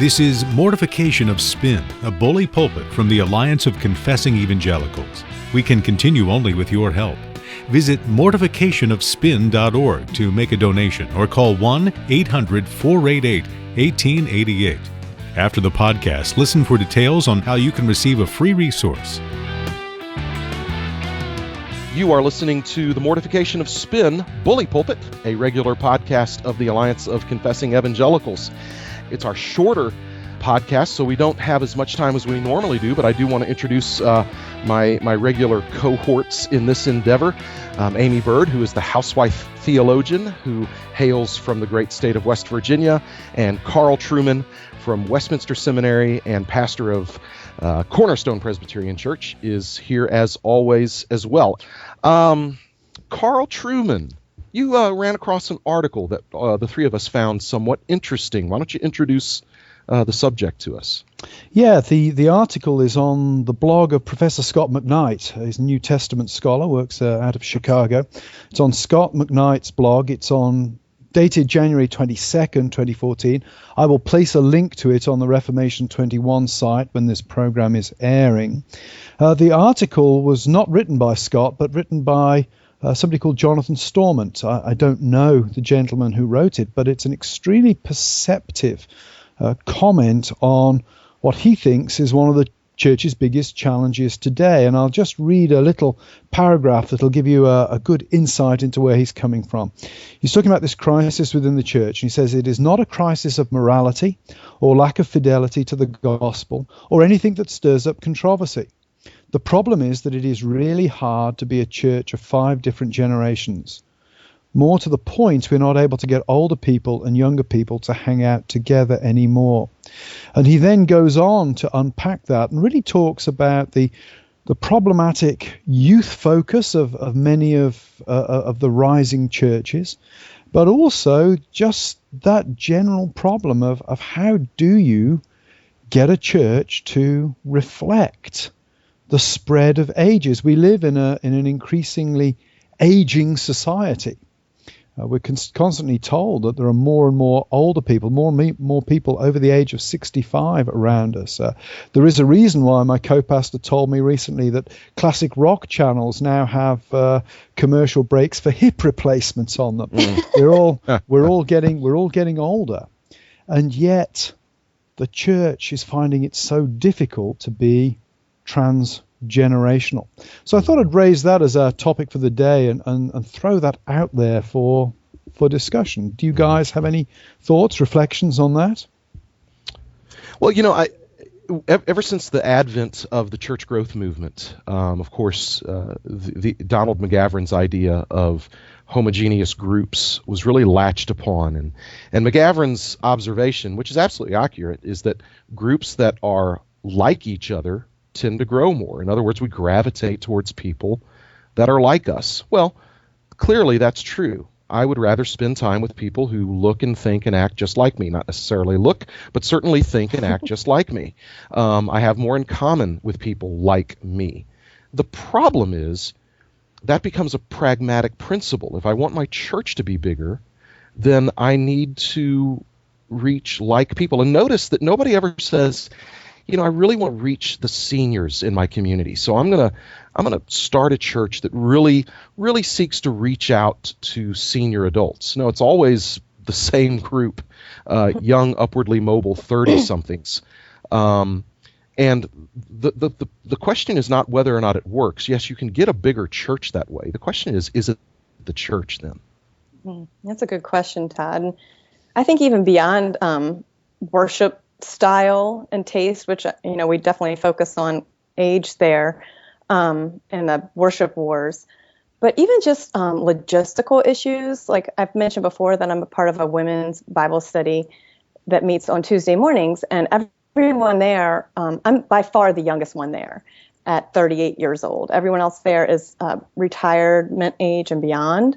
This is Mortification of Spin, a Bully Pulpit from the Alliance of Confessing Evangelicals. We can continue only with your help. Visit mortificationofspin.org to make a donation or call 1-800-488-1888. After the podcast, listen for details on how you can receive a free resource. You are listening to the Mortification of Spin, Bully Pulpit, a regular podcast of the Alliance of Confessing Evangelicals. It's our shorter podcast, so we don't have as much time as we normally do, but I do want to introduce my regular cohorts in this endeavor. Aimee Bird, who is the housewife theologian who hails from the great state of West Virginia, and Carl Truman from Westminster Seminary and pastor of Cornerstone Presbyterian Church is here as always as well. Carl Truman, you ran across an article that the three of us found somewhat interesting. Why don't you introduce the subject to us? Yeah, the article is on the blog of Professor Scott McKnight. He's a New Testament scholar, works out of Chicago. It's on Scott McKnight's blog. It's dated January 22nd, 2014. I will place a link to it on the Reformation 21 site when this program is airing. The article was not written by Scott, but written by somebody called Jonathan Stormont. I don't know the gentleman who wrote it, but it's an extremely perceptive comment on what he thinks is one of the church's biggest challenges today. And I'll just read a little paragraph that'll give you a good insight into where he's coming from. He's talking about this crisis within the church. And he says, it is not a crisis of morality or lack of fidelity to the gospel or anything that stirs up controversy. The problem is that it is really hard to be a church of 5 different generations. More to the point, we're not able to get older people and younger people to hang out together anymore. And he then goes on to unpack that and really talks about the problematic youth focus of many of the rising churches, but also just that general problem of how do you get a church to reflect the spread of ages. We live in an increasingly aging society. We're constantly told that there are more and more older people, more people over the age of 65 around us. There is a reason why my co-pastor told me recently that classic rock channels now have commercial breaks for hip replacements on them. We're all getting older, and yet the church is finding it so difficult to be transgenerational. So I thought I'd raise that as a topic for the day and throw that out there for discussion. Do you guys have any thoughts, reflections on that? Well, ever since the advent of the church growth movement, of course, the Donald McGavran's idea of homogeneous groups was really latched upon. And McGavran's observation, which is absolutely accurate, is that groups that are like each other tend to grow more. In other words, we gravitate towards people that are like us. Well, clearly that's true. I would rather spend time with people who look and think and act just like me. Not necessarily look, but certainly think and act just like me. I have more in common with people like me. The problem is that becomes a pragmatic principle. If I want my church to be bigger, then I need to reach like people. And notice that nobody ever says, I really want to reach the seniors in my community, so I'm gonna start a church that really seeks to reach out to senior adults. No, it's always the same group, young, upwardly mobile 30-somethings. And the question is not whether or not it works. Yes, you can get a bigger church that way. The question is it the church then? That's a good question, Todd. I think even beyond worship style and taste, which we definitely focus on age there in the worship wars, but even just logistical issues. Like I've mentioned before that I'm a part of a women's Bible study that meets on Tuesday mornings, and everyone there, I'm by far the youngest one there at 38 years old. Everyone else there is retirement age and beyond.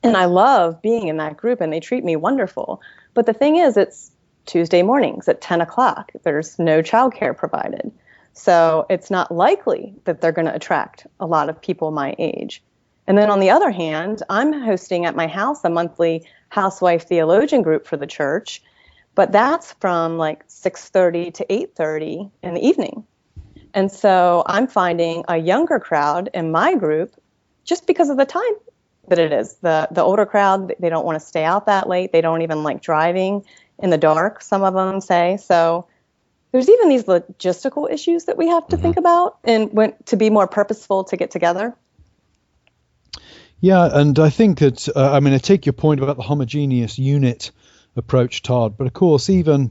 And I love being in that group, and they treat me wonderful. But the thing is, it's Tuesday mornings at 10 o'clock. There's no childcare provided. So it's not likely that they're going to attract a lot of people my age. And then on the other hand, I'm hosting at my house a monthly housewife theologian group for the church. but that's from like 6:30 to 8:30 in the evening. And so I'm finding a younger crowd in my group just because of the time that it is. The older crowd, they don't want to stay out that late. They don't even like driving in the dark, some of them say. So there's even these logistical issues that we have to think about and to be more purposeful to get together. Yeah, and I think that, I take your point about the homogeneous unit approach, Todd, but of course, even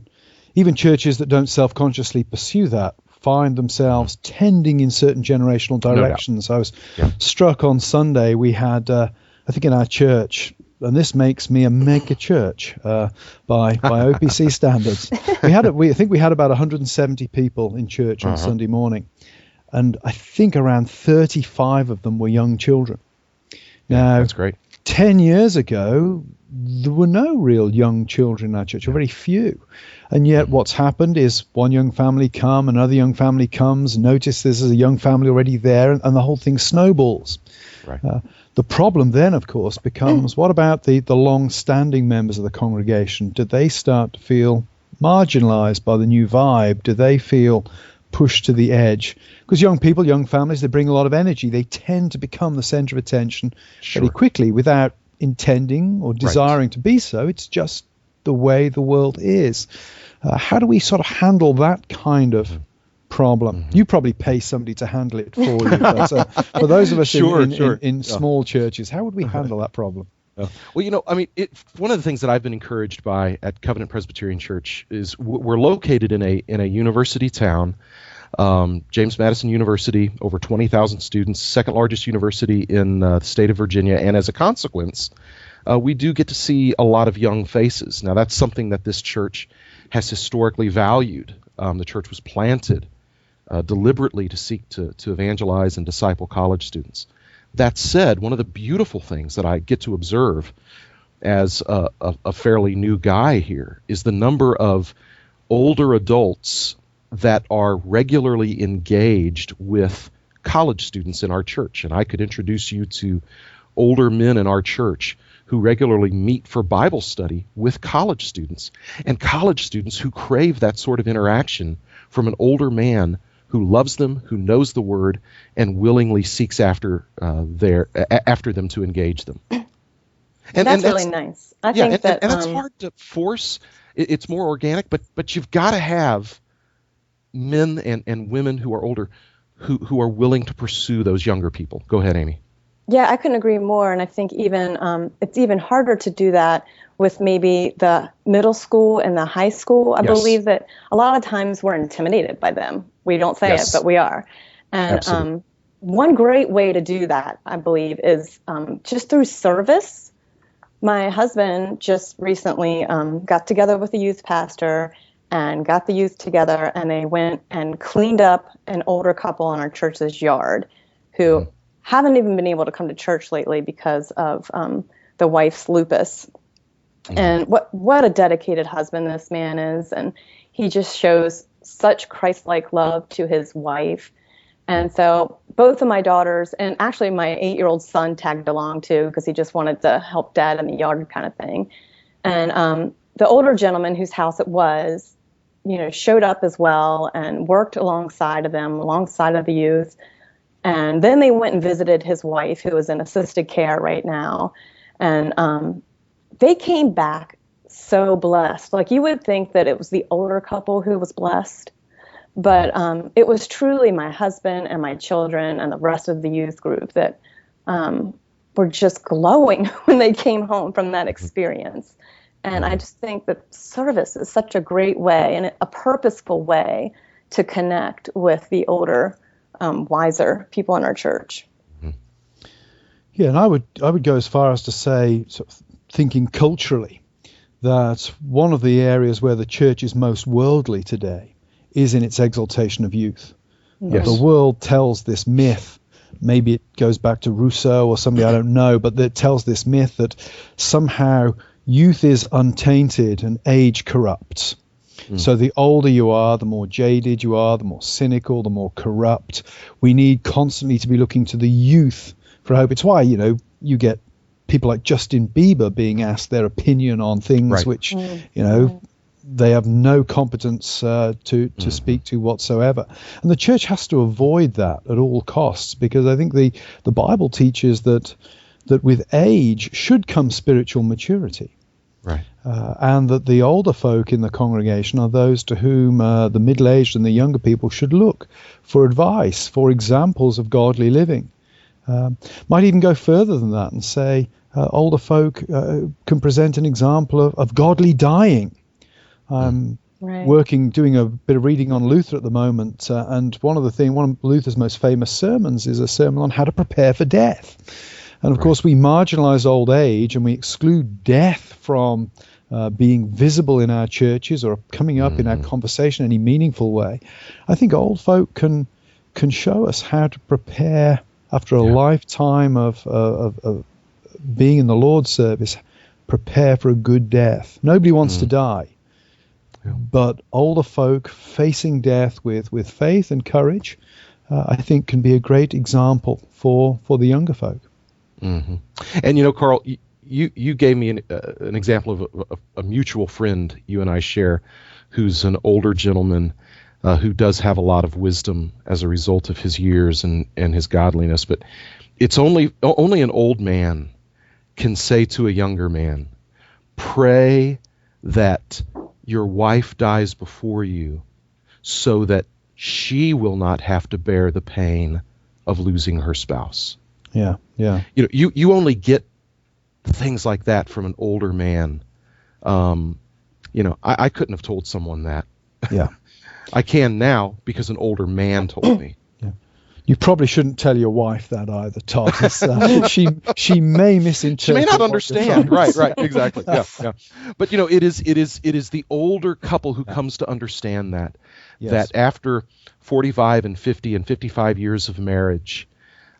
churches that don't self-consciously pursue that find themselves tending in certain generational directions. I was struck on Sunday, we had, I think in our church, and this makes me a mega church by OPC standards. I think we had about 170 people in church on Sunday morning, and I think around 35 of them were young children. Now, that's great. 10 years ago, there were no real young children in our church, or very few. And yet what's happened is one young family come, another young family comes, notice there's a young family already there, and the whole thing snowballs. Right. The problem then, of course, becomes what about the long-standing members of the congregation? Do they start to feel marginalized by the new vibe? Do they feel pushed to the edge? Because young people, young families, they bring a lot of energy. They tend to become the center of attention very quickly without intending or desiring to be so. It's just the way the world is. How do we sort of handle that kind of problem? You probably pay somebody to handle it for you. But for those of us in small churches, how would we handle that problem? Well, one of the things that I've been encouraged by at Covenant Presbyterian Church is we're located in a university town, James Madison University, over 20,000 students, second largest university in the state of Virginia, and as a consequence, we do get to see a lot of young faces. Now, that's something that this church has historically valued. The church was planted deliberately to seek to evangelize and disciple college students. That said, one of the beautiful things that I get to observe as a fairly new guy here is the number of older adults that are regularly engaged with college students in our church. And I could introduce you to older men in our church who regularly meet for Bible study with college students, and college students who crave that sort of interaction from an older man who loves them, who knows the Word, and willingly seeks after them to engage them. And that's really nice. I think that that's hard to force. It's more organic, but you've got to have men and women who are older who are willing to pursue those younger people. Go ahead, Aimee. Yeah, I couldn't agree more. And I think even it's even harder to do that with maybe the middle school and the high school. I believe that a lot of times we're intimidated by them. We don't say it, but we are. And one great way to do that, I believe, is just through service. My husband just recently got together with a youth pastor and got the youth together, and they went and cleaned up an older couple in our church's yard who haven't even been able to come to church lately because of the wife's lupus. And what a dedicated husband this man is. And he just shows such Christ-like love to his wife. And so both of my daughters, and actually my 8-year-old son tagged along too, because he just wanted to help dad in the yard kind of thing. And the older gentleman whose house it was, showed up as well and worked alongside of them, alongside of the youth. And then they went and visited his wife, who is in assisted care right now. And they came back so blessed. Like, you would think that it was the older couple who was blessed, but it was truly my husband and my children and the rest of the youth group that were just glowing when they came home from that experience. And I just think that service is such a great way and a purposeful way to connect with the older, wiser people in our church. Yeah, and I would go as far as to say, sort of thinking culturally, that one of the areas where the church is most worldly today is in its exaltation of youth. Yes. The world tells this myth, maybe it goes back to Rousseau or somebody, I don't know, but that tells this myth that somehow youth is untainted and age corrupts. So the older you are, the more jaded you are, the more cynical, the more corrupt. We need constantly to be looking to the youth for hope. It's why, you get people like Justin Bieber being asked their opinion on things which, they have no competence to speak to whatsoever. And the church has to avoid that at all costs, because I think the Bible teaches that with age should come spiritual maturity. Right. And that the older folk in the congregation are those to whom the middle-aged and the younger people should look for advice, for examples of godly living. Might even go further than that and say older folk can present an example of godly dying. I'm doing a bit of reading on Luther at the moment, and one of Luther's most famous sermons is a sermon on how to prepare for death. And of course, we marginalize old age and we exclude death from being visible in our churches or coming up in our conversation in any meaningful way. I think old folk can show us how to prepare after a lifetime of being in the Lord's service, prepare for a good death. Nobody wants to die. But older folk facing death with faith and courage, I think can be a great example for the younger folk. Mm-hmm. And Carl, you gave me an example of a mutual friend you and I share, who's an older gentleman who does have a lot of wisdom as a result of his years and his godliness. But it's only an old man can say to a younger man, pray that your wife dies before you so that she will not have to bear the pain of losing her spouse. Yeah. You only get things like that from an older man. I couldn't have told someone that. Yeah. I can now because an older man told me. Yeah. You probably shouldn't tell your wife that either, Todd. She may misinterpret. She may not understand. Right, exactly. Yeah. But it is the older couple who comes to understand that that after 45 and 50 and 55 years of marriage,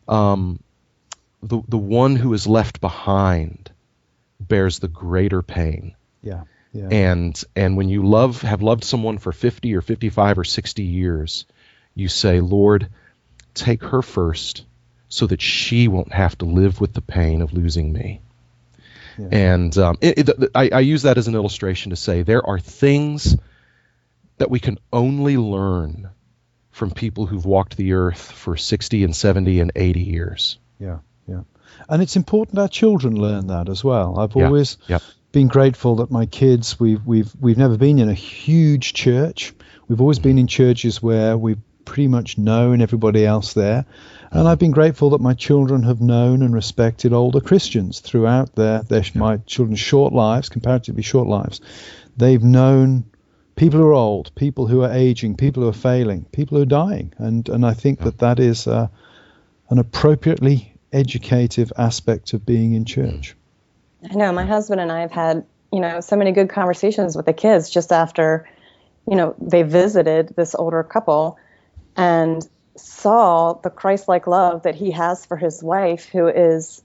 the one who is left behind bears the greater pain. Yeah. And when you have loved someone for 50 or 55 or 60 years, you say, Lord, take her first so that she won't have to live with the pain of losing me. Yeah. And I use that as an illustration to say there are things that we can only learn from people who've walked the earth for 60 and 70 and 80 years. Yeah. And it's important our children learn that as well. I've always been grateful that my kids, we've never been in a huge church. We've always been in churches where we've pretty much known everybody else there. And I've been grateful that my children have known and respected older Christians throughout my children's short lives, comparatively short lives. They've known people who are old, people who are aging, people who are failing, people who are dying. And I think that is an appropriately educative aspect of being in church. I know my husband and I have had, so many good conversations with the kids just after, they visited this older couple and saw the Christ-like love that he has for his wife, who is,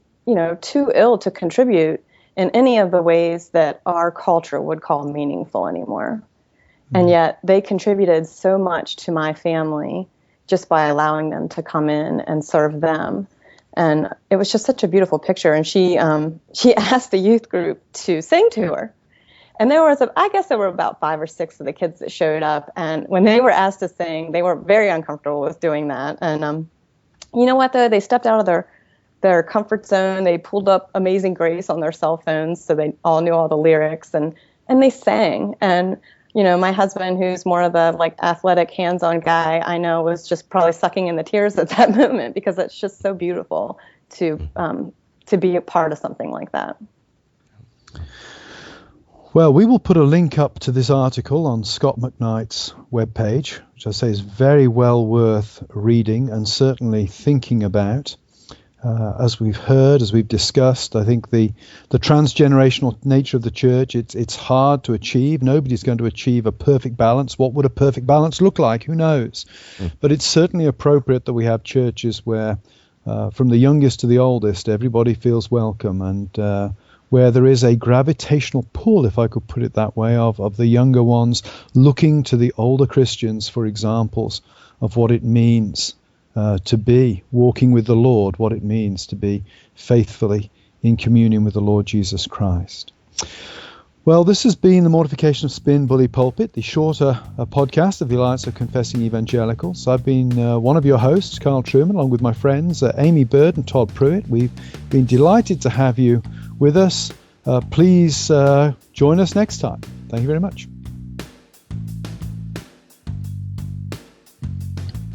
too ill to contribute in any of the ways that our culture would call meaningful anymore. And yet they contributed so much to my family just by allowing them to come in and serve them. And it was just such a beautiful picture. And she asked the youth group to sing to her. And there were about 5 or 6 of the kids that showed up. And when they were asked to sing, they were very uncomfortable with doing that. And you know what, though? They stepped out of their comfort zone. They pulled up Amazing Grace on their cell phones, so they all knew all the lyrics. And they sang. And my husband, who's more of a athletic, hands-on guy, I know was just probably sucking in the tears at that moment because it's just so beautiful to be a part of something like that. Well, we will put a link up to this article on Scott McKnight's webpage, which I say is very well worth reading and certainly thinking about. As we've heard, as we've discussed, I think the transgenerational nature of the church, it's hard to achieve. Nobody's going to achieve a perfect balance. What would a perfect balance look like? Who knows? But it's certainly appropriate that we have churches where, from the youngest to the oldest, everybody feels welcome, and where there is a gravitational pull, if I could put it that way, of the younger ones looking to the older Christians for examples of what it means to be walking with the Lord, what it means to be faithfully in communion with the Lord Jesus Christ. Well, this has been the Mortification of Spin, Bully Pulpit, the shorter podcast of the Alliance of Confessing Evangelicals. I've been one of your hosts, Carl Truman, along with my friends Aimee Bird and Todd Pruitt. We've been delighted to have you with us. Please join us next time. Thank you very much.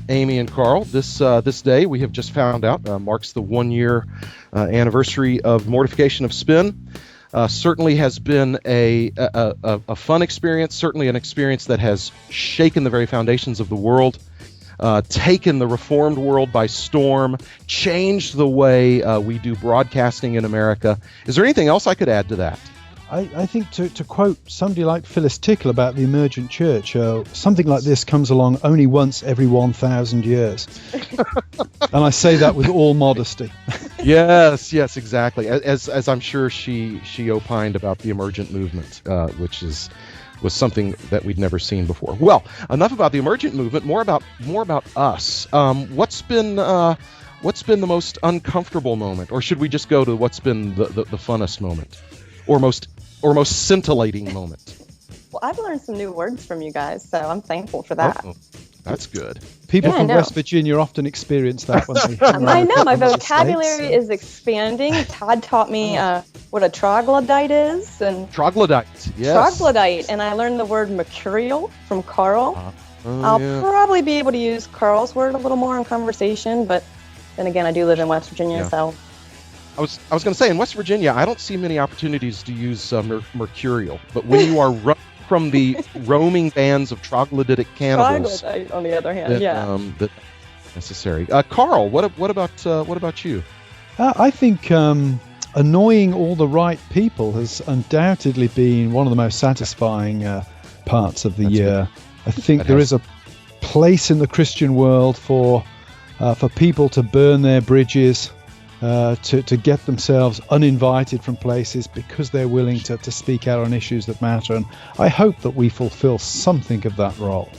Aimee and Carl, this day we have just found out marks the 1-year anniversary of Mortification of Spin. Certainly has been a fun experience, certainly an experience that has shaken the very foundations of the world, taken the Reformed world by storm, changed the way we do broadcasting in America. Is there anything else I could add to that? I think to quote somebody like Phyllis Tickle about the emergent church, something like this comes along only once every 1,000 years. And I say that with all modesty. Yes, exactly. As I'm sure she opined about the emergent movement, which was something that we'd never seen before. Well, enough about the emergent movement. More about us. What's been the most uncomfortable moment, or should we just go to what's been the funnest moment, or most scintillating moment? Well, I've learned some new words from you guys, so I'm thankful for that. Oh, that's good. People from West Virginia often experience that when they I know, my vocabulary is expanding. Todd taught me what a troglodyte is. And Troglodyte, yes. Troglodyte, and I learned the word mercurial from Carl. I'll probably be able to use Carl's word a little more in conversation, but then again, I do live in West Virginia, so... I was going to say, in West Virginia, I don't see many opportunities to use mercurial, but when you are from the roaming bands of troglodytic cannibals, troglodyte, on the other hand, that's necessary. Carl, what about you? I think annoying all the right people has undoubtedly been one of the most satisfying parts of the year. I think there is a place in the Christian world for people to burn their bridges, to get themselves uninvited from places because they're willing to speak out on issues that matter. And I hope that we fulfill something of that role.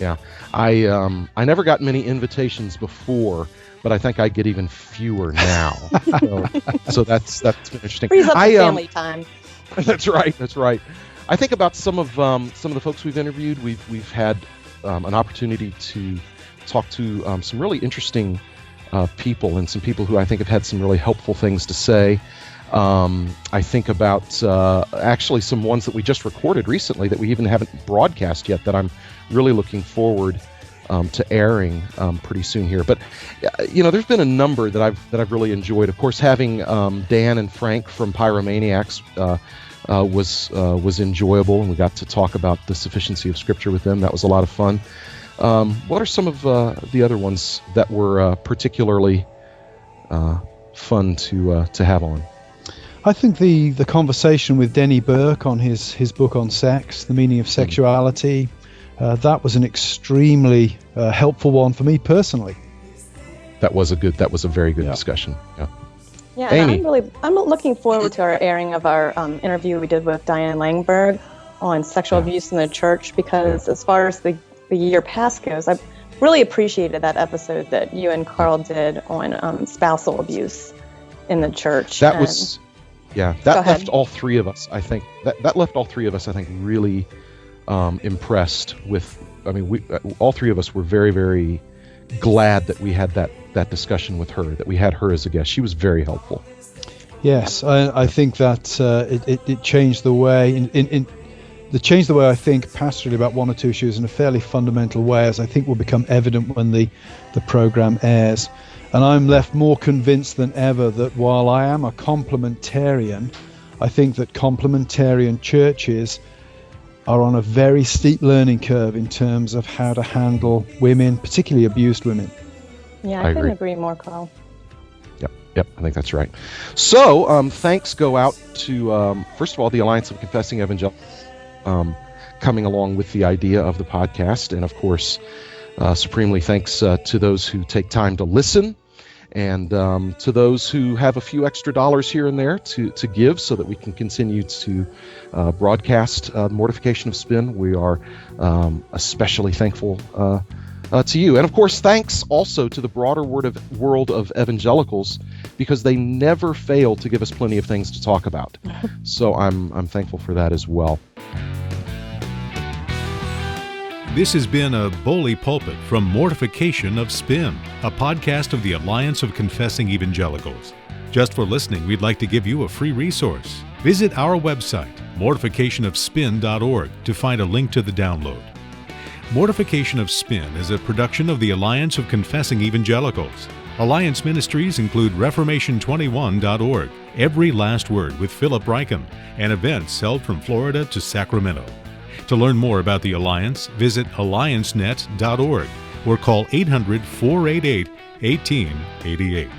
Yeah. I never got many invitations before, but I think I get even fewer now. so that's been interesting. Frees up the family time. That's right. I think about some of the folks we've interviewed. We've had an opportunity to talk to some really interesting people, and some people who I think have had some really helpful things to say. I think about actually some ones that we just recorded recently that we even haven't broadcast yet that I'm really looking forward to airing pretty soon here. But there's been a number that I've really enjoyed. Of course, having Dan and Frank from Pyromaniacs was enjoyable, and we got to talk about the sufficiency of Scripture with them. That was a lot of fun. What are some of the other ones that were particularly fun to have on? I think the conversation with Denny Burke on his book on sex, The Meaning of Sexuality, that was an extremely helpful one for me personally. That was a very good discussion. Yeah, Aimee. I'm looking forward to our airing of our interview we did with Diane Langberg on sexual abuse in the church, because as far as the year past goes, I really appreciated that episode that you and Carl did on spousal abuse in the church. That left all three of us, I think. That left all three of us, I think, really impressed with. I mean, we all three of us were very, very glad that we had that discussion with her, that we had her as a guest. She was very helpful. Yes, I think that it changed the way It changed the way I think pastorally about one or two issues in a fairly fundamental way, as I think will become evident when the program airs. And I'm left more convinced than ever that while I am a complementarian, I think that complementarian churches are on a very steep learning curve in terms of how to handle women, particularly abused women. Yeah, I couldn't agree more, Carl. Yep, I think that's right. So thanks go out to, first of all, the Alliance of Confessing Evangelicals, coming along with the idea of the podcast, and of course supremely thanks to those who take time to listen, and to those who have a few extra dollars here and there to give so that we can continue to broadcast Mortification of Spin. We are especially thankful to you. And of course, thanks also to the broader world of evangelicals, because they never fail to give us plenty of things to talk about. So I'm thankful for that as well. This has been a Bully Pulpit from Mortification of Spin, a podcast of the Alliance of Confessing Evangelicals. Just for listening, we'd like to give you a free resource. Visit our website, mortificationofspin.org, to find a link to the download. Mortification of Spin is a production of the Alliance of Confessing Evangelicals. Alliance ministries include Reformation21.org, Every Last Word with Philip Rycombe, and events held from Florida to Sacramento. To learn more about the Alliance, visit alliancenet.org or call 800-488-1888.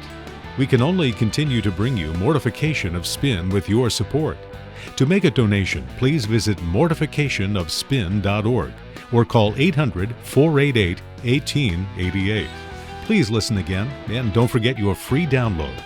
We can only continue to bring you Mortification of Spin with your support. To make a donation, please visit mortificationofspin.org or call 800-488-1888. Please listen again, and don't forget your free download.